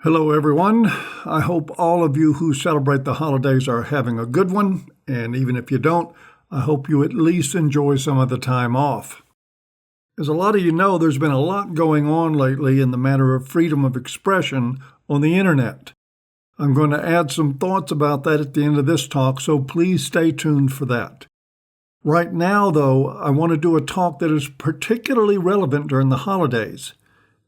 Hello, everyone. I hope all of you who celebrate the holidays are having a good one. And even if you don't, I hope you at least enjoy some of the time off. As a lot of you know, there's been a lot going on lately in the matter of freedom of expression on the internet. I'm going to add some thoughts about that at the end of this talk, so please stay tuned for that. Right now, though, I want to do a talk that is particularly relevant during the holidays.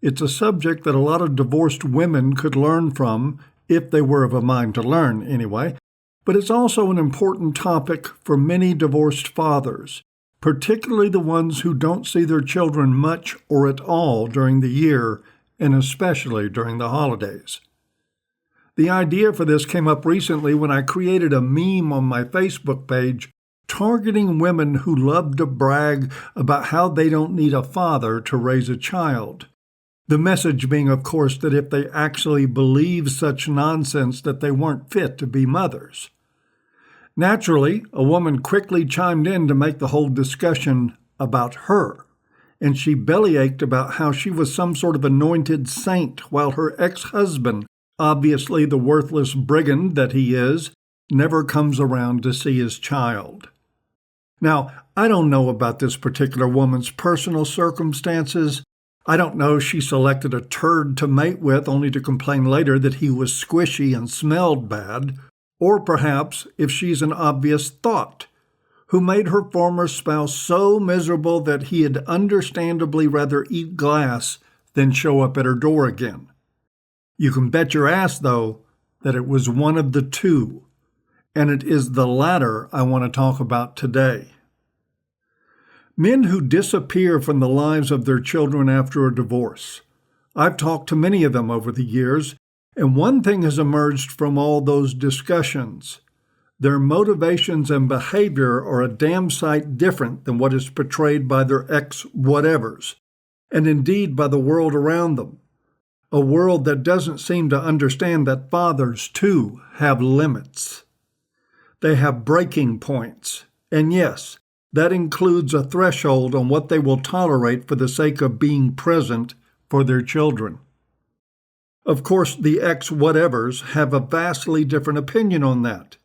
It's a subject that a lot of divorced women could learn from, if they were of a mind to learn anyway, but it's also an important topic for many divorced fathers, particularly the ones who don't see their children much or at all during the year, and especially during the holidays. The idea for this came up recently when I created a meme on my Facebook page targeting women who love to brag about how they don't need a father to raise a child. The message being, of course, that if they actually believe such nonsense that they weren't fit to be mothers. Naturally, a woman quickly chimed in to make the whole discussion about her, and she bellyached about how she was some sort of anointed saint while her ex-husband, obviously the worthless brigand that he is, never comes around to see his child. Now, I don't know about this particular woman's personal circumstances. I don't know if she selected a turd to mate with only to complain later that he was squishy and smelled bad, or perhaps if she's an obvious thought, who made her former spouse so miserable that he had understandably rather eat glass than show up at her door again. You can bet your ass, though, that it was one of the two, and it is the latter I want to talk about today. Men who disappear from the lives of their children after a divorce. I've talked to many of them over the years, and one thing has emerged from all those discussions. Their motivations and behavior are a damn sight different than what is portrayed by their ex-whatevers, and indeed by the world around them. A world that doesn't seem to understand that fathers, too, have limits. They have breaking points, and yes, that includes a threshold on what they will tolerate for the sake of being present for their children. Of course, the ex-whatevers have a vastly different opinion on that.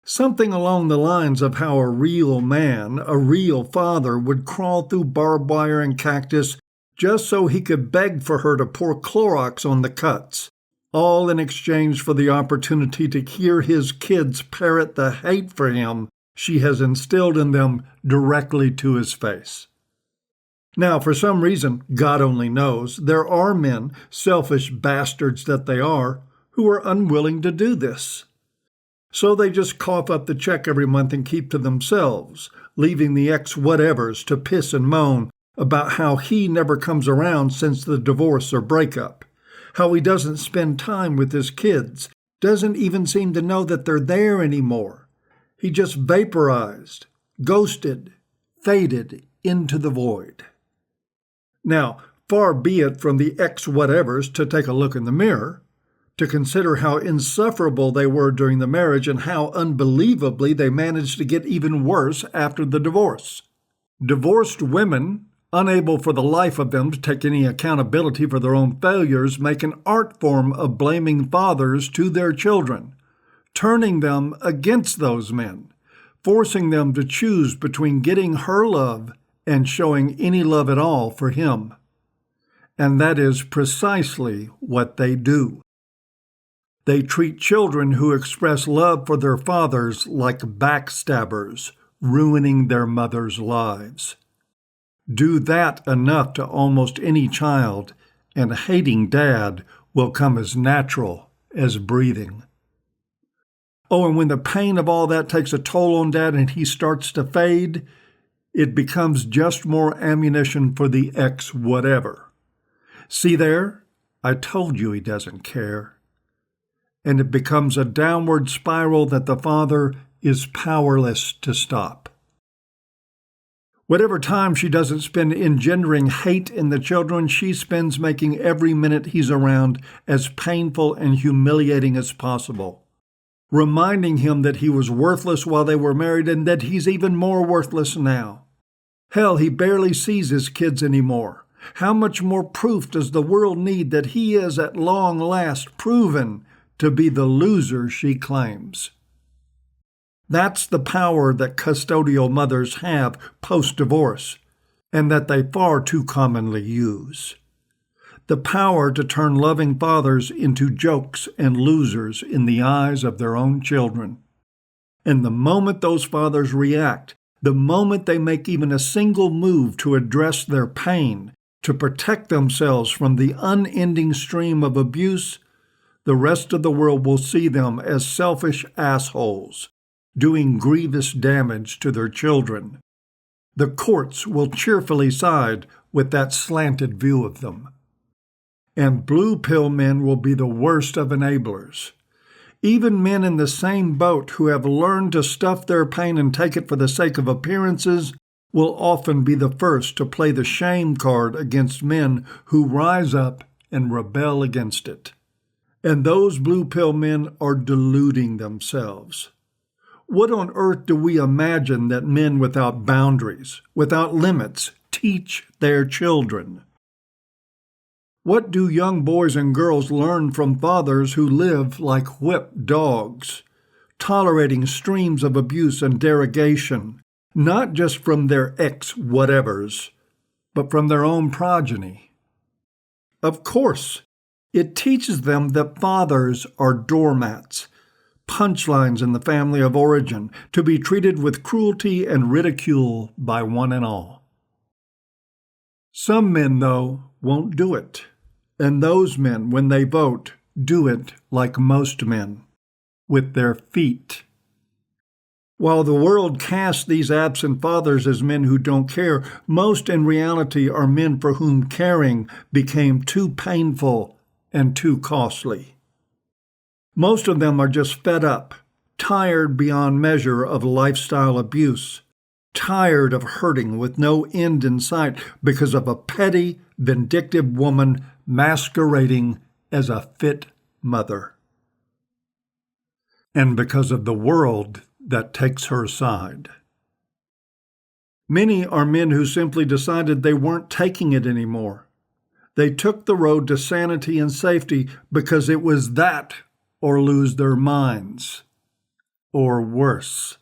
Something along the lines of how a real man, a real father, would crawl through barbed wire and cactus just so he could beg for her to pour Clorox on the cuts, all in exchange for the opportunity to hear his kids parrot the hate for him she has instilled in them directly to his face. Now, for some reason, God only knows, there are men, selfish bastards that they are, who are unwilling to do this. So they just cough up the check every month and keep to themselves, leaving the ex-whatevers to piss and moan about how he never comes around since the divorce or breakup, how he doesn't spend time with his kids, doesn't even seem to know that they're there anymore. He just vaporized, ghosted, faded into the void. Now, far be it from the ex-whatevers to take a look in the mirror, to consider how insufferable they were during the marriage and how unbelievably they managed to get even worse after the divorce. Divorced women, unable for the life of them to take any accountability for their own failures, make an art form of blaming fathers to their children, turning them against those men, forcing them to choose between getting her love and showing any love at all for him. And that is precisely what they do. They treat children who express love for their fathers like backstabbers, ruining their mothers' lives. Do that enough to almost any child, and hating dad will come as natural as breathing. Oh, and when the pain of all that takes a toll on dad and he starts to fade, it becomes just more ammunition for the ex-whatever. See there? I told you he doesn't care. And it becomes a downward spiral that the father is powerless to stop. Whatever time she doesn't spend engendering hate in the children, she spends making every minute he's around as painful and humiliating as possible, reminding him that he was worthless while they were married and that he's even more worthless now. Hell, he barely sees his kids anymore, How much more proof does the world need that he is at long last proven to be the loser she claims? That's the power that custodial mothers have post-divorce, and that they far too commonly use. The power to turn loving fathers into jokes and losers in the eyes of their own children. And the moment those fathers react, the moment they make even a single move to address their pain, to protect themselves from the unending stream of abuse, the rest of the world will see them as selfish assholes, doing grievous damage to their children. The courts will cheerfully side with that slanted view of them. And blue pill men will be the worst of enablers. Even men in the same boat who have learned to stuff their pain and take it for the sake of appearances will often be the first to play the shame card against men who rise up and rebel against it. And those blue pill men are deluding themselves. What on earth do we imagine that men without boundaries, without limits, teach their children? What do young boys and girls learn from fathers who live like whipped dogs, tolerating streams of abuse and derogation, not just from their ex-whatevers, but from their own progeny? Of course, it teaches them that fathers are doormats, punchlines in the family of origin, to be treated with cruelty and ridicule by one and all. Some men, though, won't do it. And those men, when they vote, do it like most men, with their feet. While the world casts these absent fathers as men who don't care, most in reality are men for whom caring became too painful and too costly. Most of them are just fed up, tired beyond measure of lifestyle abuse, tired of hurting with no end in sight because of a petty, vindictive woman masquerading as a fit mother, and because of the world that takes her side. Many are men who simply decided they weren't taking it anymore. They took the road to sanity and safety because it was that or lose their minds, or worse.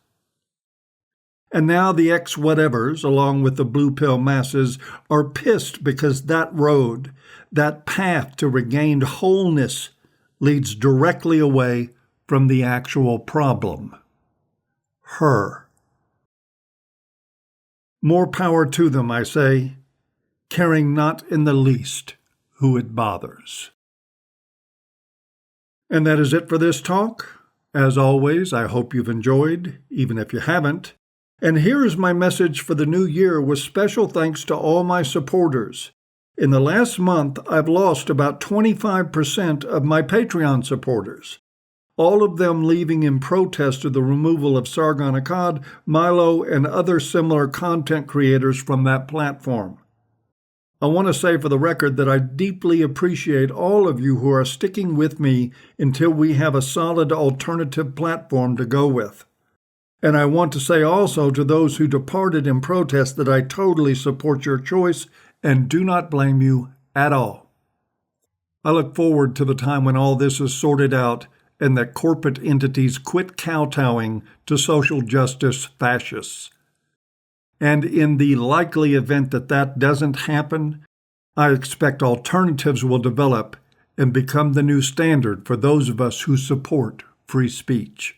And now the ex-whatevers, along with the blue pill masses, are pissed because that road, that path to regained wholeness, leads directly away from the actual problem. Her. More power to them, I say, caring not in the least who it bothers. And that is it for this talk. As always, I hope you've enjoyed, even if you haven't. And here is my message for the new year with special thanks to all my supporters. In the last month, I've lost about 25% of my Patreon supporters, all of them leaving in protest of the removal of Sargon Akkad, Milo, and other similar content creators from that platform. I want to say for the record that I deeply appreciate all of you who are sticking with me until we have a solid alternative platform to go with. And I want to say also to those who departed in protest that I totally support your choice and do not blame you at all. I look forward to the time when all this is sorted out and that corporate entities quit kowtowing to social justice fascists. And in the likely event that that doesn't happen, I expect alternatives will develop and become the new standard for those of us who support free speech.